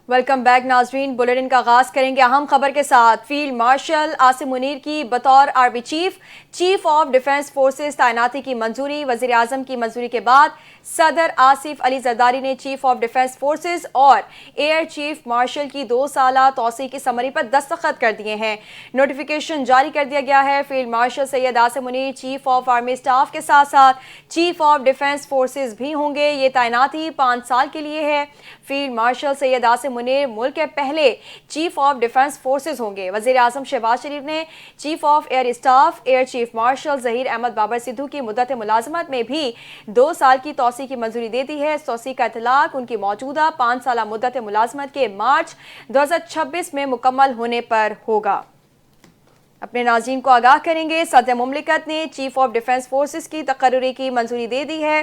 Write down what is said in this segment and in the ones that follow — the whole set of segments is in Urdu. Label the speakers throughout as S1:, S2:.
S1: ویلکم بیک ناظرین، بلیٹن کا آغاز کریں گے اہم خبر کے ساتھ۔ فیلڈ مارشل عاصم منیر کی بطور army chief of defence forces تعیناتی کی منظوری۔ وزیر اعظم کی منظوری کے بعد صدر آصف علی زرداری نے چیف آف ڈیفنس فورسز اور ایئر چیف مارشل کی 2 سالہ توسیع کی سمری پر دستخط کر دیے ہیں۔ نوٹیفیکیشن جاری کر دیا گیا ہے۔ Field marshal Syed Asim Munir chief of army staff کے ساتھ ساتھ چیف آف ڈیفنس فورسز بھی ہوں گے۔ یہ تعیناتی 5 سال کے لیے ہے۔ فیلڈ مارشل سید عاصم منیر ملک کے پہلے چیف آف ڈیفنس فورسز ہوں گے۔ وزیر اعظم شہباز شریف نے chief of air staff air chief marshal Zaheer Ahmed Babar Sidhu کی مدت ملازمت میں بھی 2 سال کی توسیع کی منظوری دے دی ہے۔ اس توسیع کا اطلاق ان کی موجودہ 5 سالہ مدت ملازمت کے مارچ 2026 میں مکمل ہونے پر ہوگا۔ اپنے ناظرین کو آگاہ کریں گے، صدر مملکت نے چیف آف ڈیفنس فورسز کی تقرری کی منظوری دے دی ہے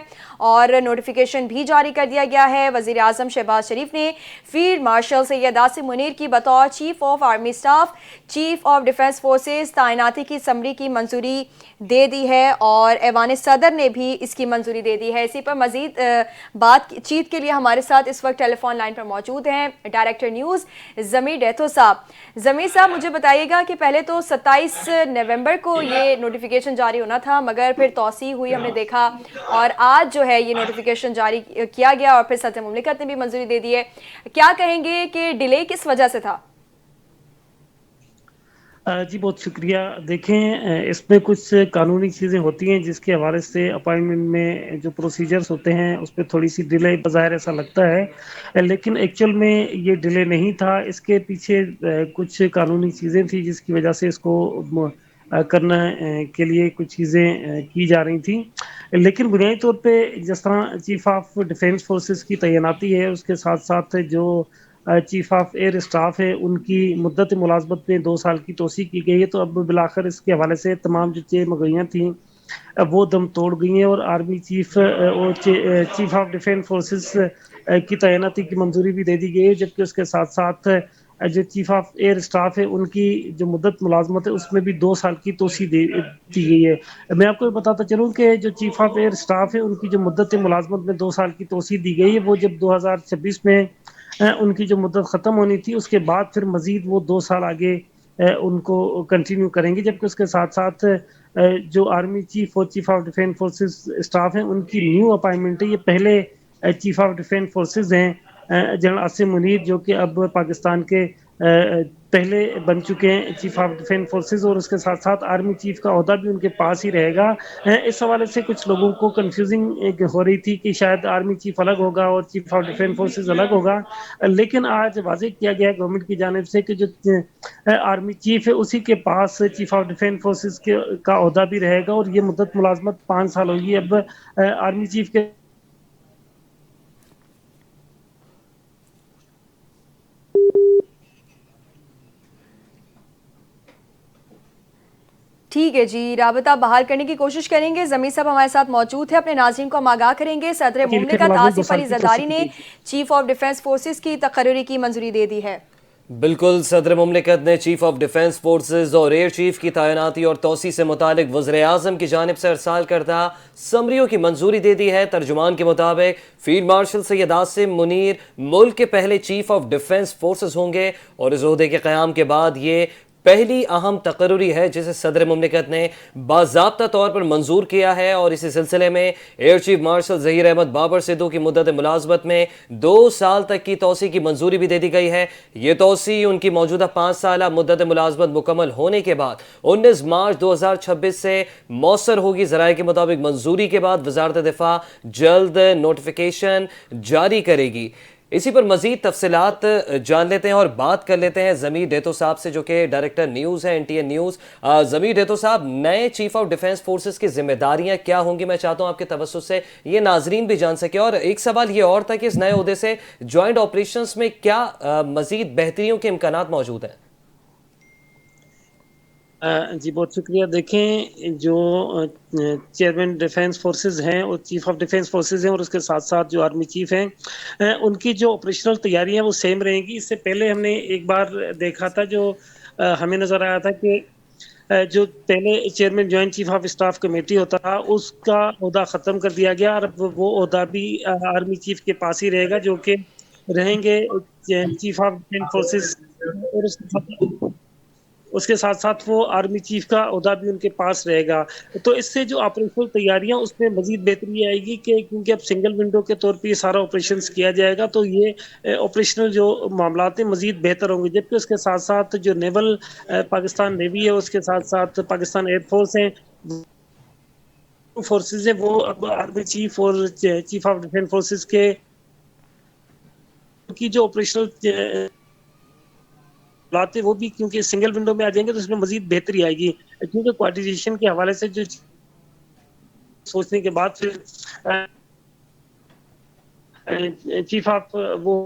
S1: اور نوٹیفیکیشن بھی جاری کر دیا گیا ہے۔ وزیر اعظم شہباز شریف نے فیلڈ مارشل سید عاصم منیر کی بطور chief of army staff chief of defence forces تعیناتی کی سمری کی منظوری دے دی ہے اور ایوان صدر نے بھی اس کی منظوری دے دی ہے۔ اسی پر مزید بات چیت کے لیے ہمارے ساتھ اس وقت ٹیلی فون لائن پر موجود ہیں ڈائریکٹر نیوز ضمیر ڈیتھو صاحب۔ ضمیر صاحب، مجھے بتائیے گا کہ پہلے تو 27 نومبر کو یہ نوٹیفیکیشن جاری ہونا تھا، مگر پھر توسیع ہوئی ہم نے دیکھا اور آج جو ہے یہ نوٹیفیکیشن جاری کیا گیا اور پھر صدر مملکت نے بھی منظوری دے دی ہے۔ کیا کہیں گے کہ ڈیلے کس وجہ سے تھا؟
S2: جی بہت شکریہ۔ دیکھیں، اس میں کچھ قانونی چیزیں ہوتی ہیں جس کے حوالے سے اپائنٹمنٹ میں جو پروسیجرز ہوتے ہیں اس پہ تھوڑی سی ڈیلے بظاہر ایسا لگتا ہے، لیکن ایکچوئل میں یہ ڈیلے نہیں تھا۔ اس کے پیچھے کچھ قانونی چیزیں تھیں جس کی وجہ سے اس کو کرنا کے لیے کچھ چیزیں کی جا رہی تھیں، لیکن بنیادی طور پہ جس طرح چیف آف ڈیفنس فورسز کی تعیناتی ہے، اس کے ساتھ ساتھ جو چیف آف ایئر اسٹاف ہے ان کی مدت ملازمت میں 2 سال کی توسیع کی گئی ہے، تو اب بالآخر اس کے حوالے سے تمام جو مگویاں تھیں وہ دم توڑ گئی ہیں اور army chief of defence forces کی تعیناتی کی منظوری بھی دے دی گئی ہے، جبکہ اس کے ساتھ ساتھ جو چیف آف ایئر اسٹاف ہے ان کی جو مدت ملازمت ہے اس میں بھی 2 سال کی توسیع دی گئی ہے۔ میں آپ کو بتاتا چلوں کہ جو چیف آف ایئر اسٹاف ہے ان کی جو مدت ملازمت میں 2 سال کی توسیع دی گئی ہے، وہ جب 2026 میں ان کی جو مدت ختم ہونی تھی اس کے بعد پھر مزید وہ 2 سال آگے ان کو کنٹینیو کریں گے، جبکہ اس کے ساتھ ساتھ جو آرمی چیف اور chief of defence forces staff ہیں ان کی نیو اپائنٹمنٹ ہے۔ یہ پہلے چیف آف ڈیفنس فورسز ہیں جنرل عاصم منیر، جو کہ اب پاکستان کے پہلے بن چکے ہیں چیف آف ڈیفنس فورسز، اور اس کے ساتھ ساتھ آرمی چیف کا عہدہ بھی ان کے پاس ہی رہے گا۔ اس حوالے سے کچھ لوگوں کو کنفیوزنگ ہو رہی تھی کہ شاید آرمی چیف الگ ہوگا اور چیف آف ڈیفنس فورسز الگ ہوگا، لیکن آج واضح کیا گیا ہے گورنمنٹ کی جانب سے کہ جو آرمی چیف ہے اسی کے پاس چیف آف ڈیفنس فورسز کا عہدہ بھی رہے گا، اور یہ مدت ملازمت 5 سال ہوگی اب آرمی چیف کے۔
S1: ٹھیک ہے جی، رابطہ بحال کرنے کی کوشش کریں گے۔ ضمیر صاحب ہمارے ساتھ موجود ہے، اپنے ناظرین کو ہم آگاہ کریں گے۔ صدر مملکت آصف علی زرداری نے چیف آف ڈیفنس فورسز کی تقرری کی منظوری دے دی ہے۔
S3: بالکل، صدر مملکت نے چیف آف ڈیفنس فورسز اور ایئر چیف کی تعیناتی اور توسیع سے متعلق وزیر اعظم کی جانب سے ارسال کردہ سمریوں کی منظوری دے دی ہے۔ ترجمان کے مطابق فیلڈ مارشل سید عاصم منیر ملک کے پہلے چیف آف ڈیفنس فورسز ہوں گے اور اس عہدے کے قیام کے بعد یہ پہلی اہم تقرری ہے جسے صدر مملکت نے باضابطہ طور پر منظور کیا ہے، اور اسی سلسلے میں air chief marshal Zaheer Ahmed Babar Sidhu کی مدت ملازمت میں 2 سال تک کی توسیع کی منظوری بھی دے دی گئی ہے۔ یہ توسیع ان کی موجودہ 5 سالہ مدت ملازمت مکمل ہونے کے بعد 19 مارچ 2026 سے مؤثر ہوگی۔ ذرائع کے مطابق منظوری کے بعد وزارت دفاع جلد نوٹیفیکیشن جاری کرے گی۔ اسی پر مزید تفصیلات جان لیتے ہیں اور بات کر لیتے ہیں ضمیر ڈیتھو صاحب سے، جو کہ ڈائریکٹر نیوز ہے NTN نیوز۔ ضمیر ڈیتھو صاحب، نئے چیف آف ڈیفنس فورسز کی ذمہ داریاں کیا ہوں گی؟ میں چاہتا ہوں آپ کے توسط سے یہ ناظرین بھی جان سکے، اور ایک سوال یہ اور تھا کہ اس نئے عہدے سے جوائنٹ آپریشنز میں کیا مزید بہتریوں کے امکانات موجود ہیں؟
S2: جی بہت شکریہ۔ دیکھیں، جو چیئرمین ڈیفنس فورسز ہیں اور چیف آف ڈیفنس فورسز ہیں، اور اس کے ساتھ ساتھ جو آرمی چیف ہیں، ان کی جو آپریشنل تیاری ہیں وہ سیم رہیں گی۔ اس سے پہلے ہم نے ایک بار دیکھا تھا، جو ہمیں نظر آیا تھا کہ جو پہلے chairman joint chief of staff committee ہوتا تھا اس کا عہدہ ختم کر دیا گیا، اور اب وہ عہدہ بھی آرمی چیف کے پاس ہی رہے گا، جو کہ رہیں گے چیف آف ڈیفینس فورسز، اور اس کے ساتھ ساتھ وہ آرمی چیف کا عہدہ بھی ان کے پاس رہے گا. تو اس سے جو آپریشنل تیاریاں اس میں مزید بہتری آئے گی کہ کیونکہ اب سنگل ونڈو کے طور پہ یہ سارا آپریشنز کیا جائے گا تو یہ آپریشنل جو معاملات ہیں مزید بہتر ہوں گے. جبکہ اس کے ساتھ ساتھ جو نیول پاکستان نیوی ہے، اس کے ساتھ ساتھ پاکستان ایئر فورس ہیں، فورسز ہیں، وہ اب آرمی چیف اور چیف آف ڈیفینس فورسز کے کی جو آپریشنل لاتے وہ بھی کیونکہ سنگل ونڈو میں آ جائیں گے تو اس میں مزید بہتری آئے گی. کیونکہ کوارڈینیشن کے حوالے سے جو سوچنے کے بعد پھر چیف آف وہ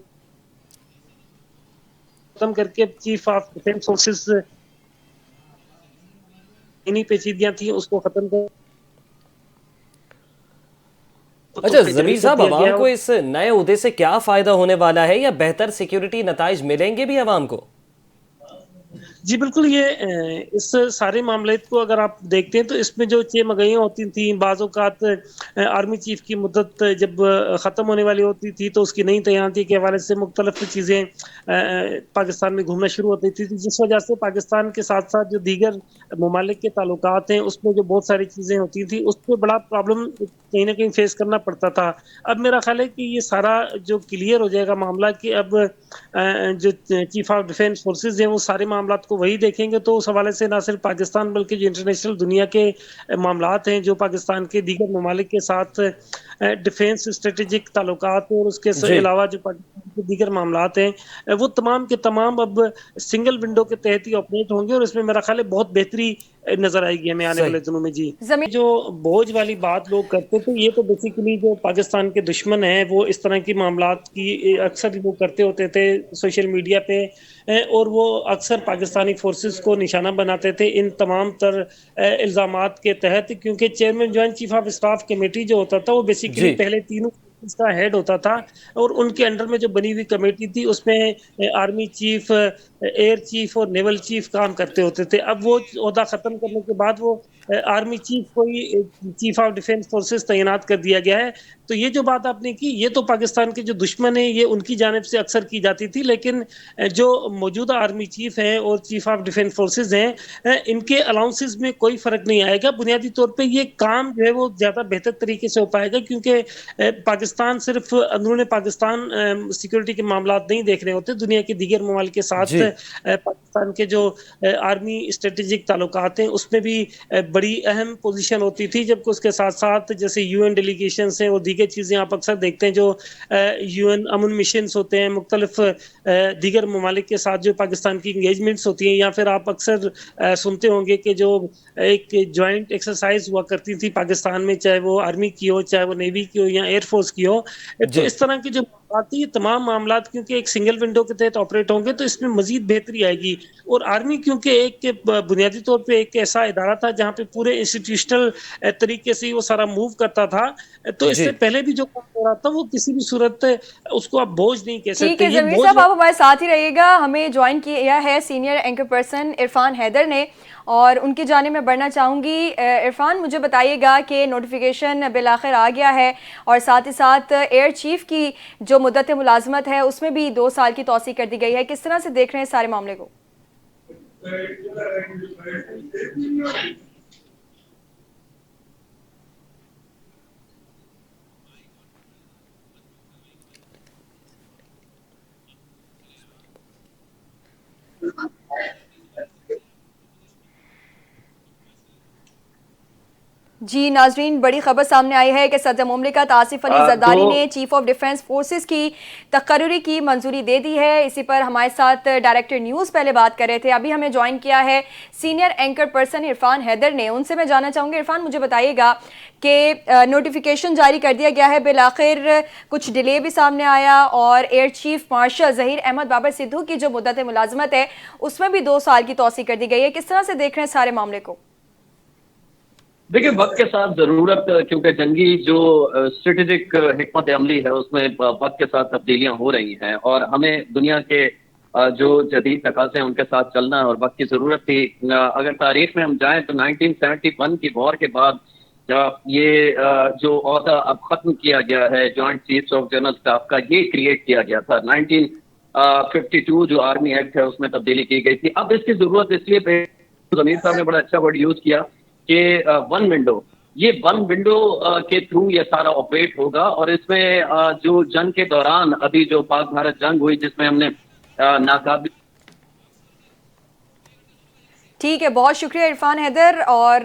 S2: ختم کر کے چیف آف ڈیفینس فورسز انہی پیچیدگیاں تھیں اس کو ختم کر.
S3: اچھا ضمیر صاحب، عوام کو اس نئے عہدے سے کیا فائدہ ہونے والا ہے، یا بہتر سیکیورٹی نتائج ملیں گے بھی عوام کو؟
S2: جی بالکل، یہ اس سارے معاملات کو اگر آپ دیکھتے ہیں تو اس میں جو مگئیاں ہوتی تھیں، بعض اوقات آرمی چیف کی مدت جب ختم ہونے والی ہوتی تھی تو اس کی نئی تعیناتی کے حوالے سے مختلف چیزیں پاکستان میں گھومنا شروع ہوتی تھی، جس وجہ سے پاکستان کے ساتھ ساتھ جو دیگر ممالک کے تعلقات ہیں اس میں جو بہت ساری چیزیں ہوتی تھیں اس پہ بڑا پرابلم کہیں نہ کہیں فیس کرنا پڑتا تھا. اب میرا خیال ہے کہ یہ سارا جو کلیئر ہو جائے گا معاملہ کہ اب جو چیف آف ڈیفینس فورسز ہیں وہ سارے معاملات کو وہی دیکھیں گے، تو اس حوالے سے نہ صرف پاکستان بلکہ جو انٹرنیشنل دنیا کے معاملات ہیں جو پاکستان کے دیگر ممالک کے ساتھ ڈیفینس اسٹریٹجک تعلقات اور اس کے علاوہ جو پاکستان کے دیگر معاملات ہیں وہ تمام کے تمام اب سنگل ونڈو کے تحت ہی آپریٹ ہوں گے، اور اس میں میرا خیال ہے بہت بہتری نظر آئے گی ہمیں آنے والے دنوں میں. جی جو بوجھ والی بات لوگ کرتے تھے، یہ تو بیسیکلی جو پاکستان کے دشمن ہیں وہ اس طرح کی معاملات کی اکثر وہ کرتے ہوتے تھے سوشل میڈیا پہ، اور وہ اکثر پاکستانی فورسز کو نشانہ بناتے تھے ان تمام تر الزامات کے تحت. کیونکہ chairman joint chief of staff committee جو ہوتا تھا وہ بیسیکلی پہلے تینوں اس کا ہیڈ ہوتا تھا، اور ان کے انڈر میں جو بنی ہوئی کمیٹی تھی اس میں آرمی چیف، ایئر چیف اور نیول چیف کام کرتے ہوتے تھے. اب وہ عہدہ ختم کرنے کے بعد وہ آرمی چیف کو ہی چیف آف ڈیفینس فورسز تعینات کر دیا گیا ہے. تو یہ جو بات آپ نے کی یہ تو پاکستان کے جو دشمن ہیں یہ ان کی جانب سے اکثر کی جاتی تھی، لیکن جو موجودہ آرمی چیف ہیں اور چیف آف ڈیفینس فورسز ہیں ان کے الاؤنسز میں کوئی فرق نہیں آئے گا. بنیادی طور پہ یہ کام جو ہے وہ زیادہ بہتر طریقے سے ہو پائے گا، کیونکہ پاکستان صرف اندرون پاکستان سیکورٹی کے معاملات نہیں دیکھ رہے ہوتے، دنیا کے دیگر ممالک کے ساتھ پاکستان کے جو آرمی اسٹریٹجک تعلقات ہیں اس میں بھی بڑی اہم پوزیشن ہوتی تھی. جبکہ اس کے ساتھ ساتھ جیسے یو این ڈیلیگیشنز ہیں اور دیگر چیزیں آپ اکثر دیکھتے ہیں جو یو این امن مشنز ہوتے ہیں، مختلف دیگر ممالک کے ساتھ جو پاکستان کی انگیجمنٹس ہوتی ہیں، یا پھر آپ اکثر سنتے ہوں گے کہ جو ایک جوائنٹ ایکسرسائز ہوا کرتی تھی پاکستان میں، چاہے وہ آرمی کی ہو، چاہے وہ نیوی کی ہو یا ایئر فورس کی ہو. تو اس طرح کی جو یہ تمام معاملات کیونکہ ایک سنگل ونڈو کے تحت آپریٹ ہوں گے تو اس میں مزید بہتری آئے گی. اور آرمی کیونکہ ایک بنیادی طور پہ ایک ایسا ادارہ تھا جہاں پہ پورے انسٹیٹیوشنل طریقے سے وہ سارا موو کرتا تھا، تو اس سے پہلے بھی جو کام ہو رہا تھا وہ کسی بھی صورت اس کو آپ بوجھ نہیں کہہ سکتے.
S1: ٹھیک ہے ضمیر صاحب، آپ ہمارے ساتھ ہی رہیے گا. ہمیں جوائن کیا ہے senior anchor person Irfan Haider نے، اور ان کی جانب میں بڑھنا چاہوں گی. عرفان، مجھے بتائیے گا کہ نوٹیفیکیشن بالآخر آ گیا ہے، اور ساتھ ہی ساتھ ایئر چیف کی جو مدت ملازمت ہے اس میں بھی 2 سال کی توسیع کر دی گئی ہے. کس طرح سے دیکھ رہے ہیں سارے معاملے کو؟ جی ناظرین، بڑی خبر سامنے آئی ہے کہ صدر مملکت آصف علی زرداری نے چیف آف ڈیفینس فورسز کی تقرری کی منظوری دے دی ہے. اسی پر ہمارے ساتھ ڈائریکٹر نیوز پہلے بات کر رہے تھے، ابھی ہمیں جوائن کیا ہے senior anchor person Irfan Haider نے. ان سے میں جاننا چاہوں گی، عرفان مجھے بتائیے گا کہ نوٹیفیکیشن جاری کر دیا گیا ہے، بالآخر کچھ ڈیلے بھی سامنے آیا، اور air chief marshal Zaheer Ahmed Babar Sidhu کی جو مدت ملازمت ہے اس میں بھی 2 سال کی توسیع کر دی گئی ہے. کس طرح سے دیکھ رہے ہیں سارے معاملے کو؟
S4: دیکھیں، وقت کے ساتھ ضرورت، کیونکہ جنگی جو اسٹریٹجک حکمت عملی ہے اس میں وقت کے ساتھ تبدیلیاں ہو رہی ہیں، اور ہمیں دنیا کے جو جدید تقاضے ہیں ان کے ساتھ چلنا ہے، اور وقت کی ضرورت تھی. اگر تاریخ میں ہم جائیں تو 1971 کی وار کے بعد یہ جو عہدہ اب ختم کیا گیا ہے joint chiefs of general staff کا، یہ کریٹ کیا گیا تھا 1952 جو آرمی ایکٹ ہے اس میں تبدیلی کی گئی تھی. اب اس کی ضرورت اس لیے ضمیر صاحب نے بڑا اچھا ورڈ یوز کیا کہ ون ونڈو، یہ ون ونڈو کے تھرو یہ سارا آپریٹ ہوگا. اور اس میں جو جنگ کے دوران ابھی جو پاک بھارت جنگ ہوئی جس میں ہم نے ناقابل.
S1: ٹھیک ہے، بہت شکریہ عرفان حیدر. اور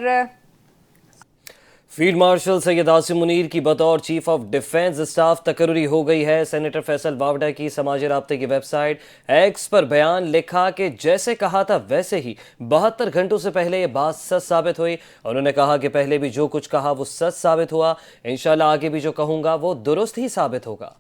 S3: فیلڈ مارشل سید عاصم منیر کی بطور چیف آف ڈیفنس اسٹاف تقرری ہو گئی ہے. سینیٹر فیصل واوڈا کی سماجی رابطے کی ویب سائٹ ایکس پر بیان لکھا کہ جیسے کہا تھا ویسے ہی 72 گھنٹوں سے پہلے یہ بات سچ ثابت ہوئی. انہوں نے کہا کہ پہلے بھی جو کچھ کہا وہ سچ ثابت ہوا، انشاءاللہ آگے بھی جو کہوں گا وہ درست ہی ثابت ہوگا.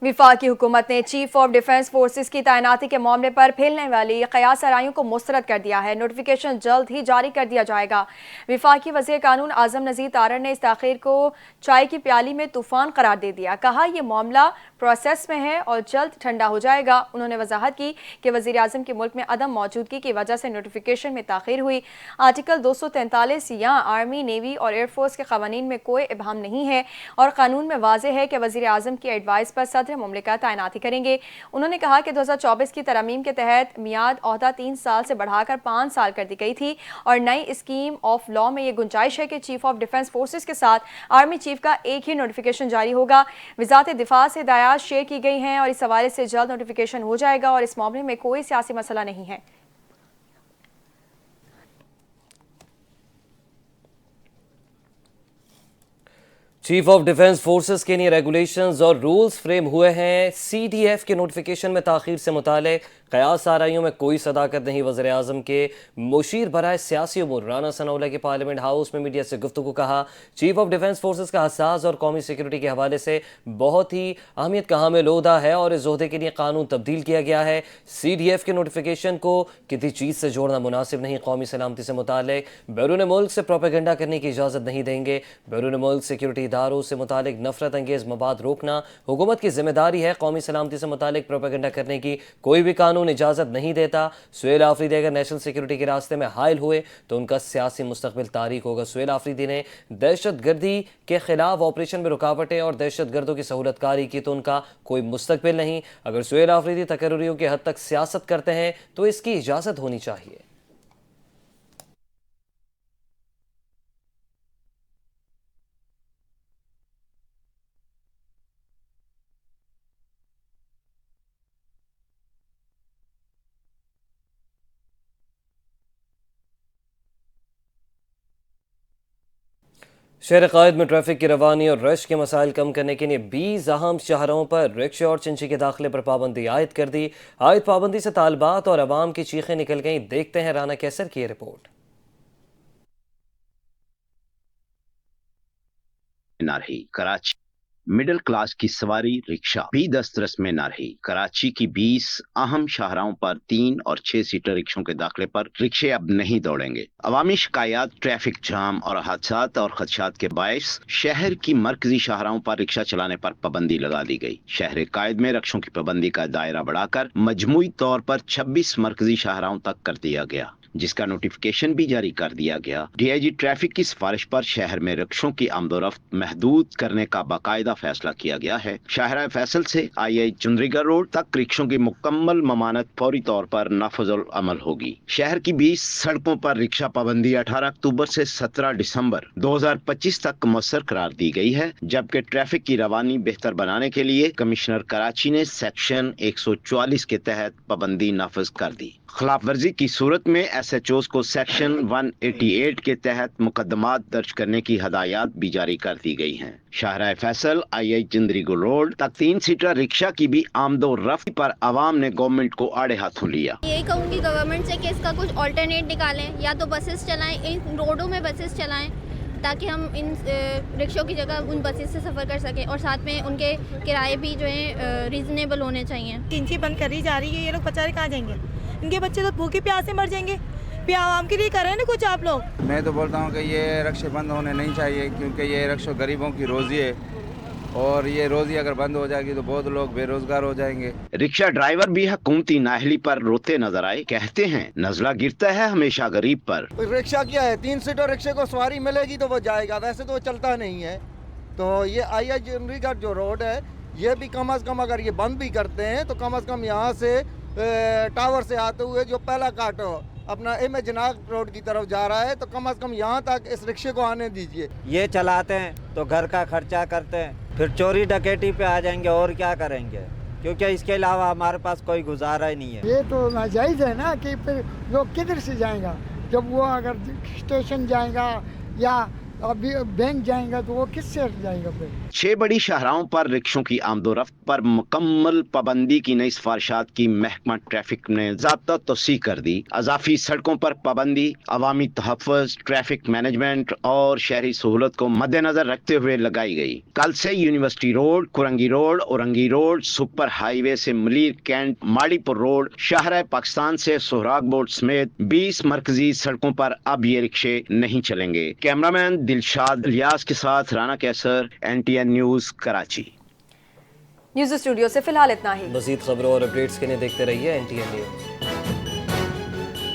S1: وفاقی حکومت نے چیف آف ڈیفنس فورسز کی تعیناتی کے معاملے پر پھیلنے والی قیاس آرائیوں کو مسترد کر دیا ہے. نوٹیفیکیشن جلد ہی جاری کر دیا جائے گا. وفاقی وزیر قانون اعظم نذیر تارڑ نے اس تاخیر کو چائے کی پیالی میں طوفان قرار دے دیا. کہا یہ معاملہ پروسیس میں ہے اور جلد ٹھنڈا ہو جائے گا. انہوں نے وضاحت کی کہ وزیر اعظم کی ملک میں عدم موجودگی کی وجہ سے نوٹیفیکیشن میں تاخیر ہوئی. آرٹیکل 243 یا آرمی، نیوی اور ایئر فورس کے قوانین میں کوئی ابہام نہیں ہے اور قانون میں واضح ہے کہ وزیر اعظم کی ایڈوائز پر صدر مملکت تعیناتی کریں گے. انہوں نے کہا کہ 2024 کی ترامیم کے تحت میعاد عہدہ 3 سال سے بڑھا کر 5 سال کر دی گئی تھی اور نئی اسکیم آف لا میں یہ گنجائش ہے کہ چیف آف ڈیفنس فورسز کے ساتھ آرمی چیف کا ایک ہی نوٹیفیکیشن جاری ہوگا. وزارت دفاع سے ہدایات شیئر کی گئی ہیں اور اس حوالے سے جلد نوٹیفیکیشن ہو جائے گا اور اس معاملے میں کوئی سیاسی مسئلہ نہیں ہے.
S3: چیف آف ڈیفنس فورسز کے لیے ریگولیشنز اور رولز فریم ہوئے ہیں. سی ڈی ایف کے نوٹیفیکیشن میں تاخیر سے متعلق قیاس آرائیوں میں کوئی صداقت نہیں. وزیر اعظم کے مشیر برائے سیاسی امور رانا ثناءاللہ کی پارلیمنٹ ہاؤس میں میڈیا سے گفتگو. کہا چیف آف ڈیفنس فورسز کا حساس اور قومی سیکورٹی کے حوالے سے بہت ہی اہمیت کا حامل عہدہ ہے اور اس عہدے کے لیے قانون تبدیل کیا گیا ہے. سی ڈی ایف کے نوٹیفیکیشن کو کسی چیز سے جوڑنا مناسب نہیں. قومی سلامتی سے متعلق بیرون ملک سے پروپیگنڈا کرنے کی اجازت نہیں دیں گے. بیرون ملک سیکورٹی اداروں سے متعلق نفرت انگیز مواد روکنا حکومت کی ذمہ داری ہے. قومی سلامتی سے متعلق پروپیگنڈا کرنے کی کوئی بھی قانون اجازت نہیں دیتا. سہیل آفریدی اگر نیشنل سیکورٹی کے راستے میں حائل ہوئے تو ان کا سیاسی مستقبل تاریک ہوگا. سہیل آفریدی نے دہشت گردی کے خلاف آپریشن میں رکاوٹیں اور دہشت گردوں کی سہولت کاری کی تو ان کا کوئی مستقبل نہیں. اگر سہیل آفریدی تقرریوں کی حد تک سیاست کرتے ہیں تو اس کی اجازت ہونی چاہیے. شہر قائد میں ٹریفک کی روانی اور رش کے مسائل کم کرنے کے لیے 20 اہم شاہراہوں پر رکشے اور چنچی کے داخلے پر پابندی عائد کر دی. عائد پابندی سے طالبات اور عوام کی چیخیں نکل گئیں. دیکھتے ہیں رانا کیسر کی یہ رپورٹ.
S5: نہ رہی کراچی مڈل کلاس کی سواری رکشہ بھی دسترس میں نہ رہی. کراچی کی 20 اہم شاہراہوں پر 3 اور 6 سیٹر رکشوں کے داخلے پر رکشے اب نہیں دوڑیں گے. عوامی شکایات، ٹریفک جام اور حادثات اور خدشات کے باعث شہر کی مرکزی شاہراہوں پر رکشہ چلانے پر پابندی لگا دی گئی. شہر قائد میں رکشوں کی پابندی کا دائرہ بڑھا کر مجموعی طور پر 26 مرکزی شاہراہوں تک کر دیا گیا، جس کا نوٹیفیکیشن بھی جاری کر دیا گیا. ڈی آئی جی ٹریفک کی سفارش پر شہر میں رکشوں کی آمد و رفت محدود کرنے کا باقاعدہ فیصلہ کیا گیا ہے. شاہراہ فیصل سے آئی چندریگڑھ روڈ تک رکشوں کی مکمل ممانعت فوری طور پر نافذ العمل ہوگی. شہر کی 20 سڑکوں پر رکشہ پابندی 18 اکتوبر سے 17 دسمبر 2025 تک مؤثر قرار دی گئی ہے، جبکہ ٹریفک کی روانی بہتر بنانے کے لیے کمشنر کراچی نے سیکشن 144 کے تحت پابندی نافذ کر دی. خلاف ورزی کی صورت میں ایس ایچ اوز کو سیکشن 188 کے تحت مقدمات درج کرنے کی ہدایات بھی جاری کر دی گئی ہیں. شاہراہ فیصل آئی چندریگڑھ روڈ تک 3 سیٹر رکشہ کی بھی آمد و رفت پر عوام نے گورنمنٹ کو آڑے ہاتھوں لیا.
S6: یہی کہوں گی گورنمنٹ سے کہ اس کا کچھ آلٹرنیٹ نکالیں، یا تو بسیز چلائیں، ان روڈوں میں بسیز چلائیں تاکہ ہم ان رکشوں کی جگہ ان بسیز سے سفر کر سکیں، اور ساتھ میں ان کے کرائے بھی جو ہیں ریزنیبل ہونے چاہیے.
S7: چنچی بند کری جا رہی ہے، یہ لوگ بیچارے کہاں جائیں گے؟ ان کے بچے تو بھوکے پیاسے مر جائیں گے. عوام کے لیے کر رہے ہیں نا کچھ آپ لوگ.
S8: میں تو بولتا ہوں کہ یہ رکشے بند ہونے نہیں چاہیے، کیونکہ یہ رکشوں غریبوں کی روزی ہے اور یہ روزی اگر بند ہو جائے گی تو بہت لوگ بے روزگار ہو جائیں گے۔
S5: رکشہ ڈرائیور بھی حکومتی نااہلی پر روتے نظر آئے، کہتے ہیں نزلہ گرتا ہے ہمیشہ غریب پر۔
S9: رکشہ کیا ہے، 3 سیٹر رکشے کو سواری ملے گی تو وہ جائے گا، ویسے تو وہ چلتا نہیں ہے۔ تو یہ چنڈی گڑھ جو روڈ ہے یہ بھی کم از کم اگر یہ بند بھی کرتے ہیں تو کم از کم یہاں سے ٹاور سے آتے ہوئے جو پہلا کاٹو اپنا جناق روڈ کی طرف جا رہا ہے تو کم از کم یہاں تک اس رکشے کو آنے دیجیے۔
S10: یہ چلاتے ہیں تو گھر کا خرچہ کرتے ہیں، پھر چوری ڈکیٹی پہ آ جائیں گے اور کیا کریں گے، کیونکہ اس کے علاوہ ہمارے پاس کوئی گزارا ہی نہیں ہے۔
S11: یہ تو ناجائز ہے نا کہ پھر لوگ کدھر سے جائیں گا، جب وہ اگر اسٹیشن جائیں گا یا ابھی بینک جائیں گا تو وہ کس سے جائیں گا پھر؟
S5: 6 بڑی شاہراہوں پر رکشوں کی آمد و رفت پر مکمل پابندی کی نئی سفارشات کی محکمہ ٹریفک نے ضابطہ توسیع کر دی۔ اضافی سڑکوں پر پابندی عوامی تحفظ، ٹریفک مینجمنٹ اور شہری سہولت کو مد نظر رکھتے ہوئے لگائی گئی۔ کل سے university road, Korangi road, Orangi road, super highway وے سے ملیر کینٹ، ماڑی پور روڈ، شاہراہ پاکستان سے سہراگ بورڈ سمیت 20 مرکزی سڑکوں پر اب یہ رکشے نہیں چلیں گے۔ کیمرامین دلشاد الیاس کے ساتھ رانا کیسر، NTN news Karachi.
S1: News studio سے فی الحال اتنا ہی۔
S3: مزید خبروں اور اپڈیٹس کے لیے دیکھتے رہیے NTN نیوز۔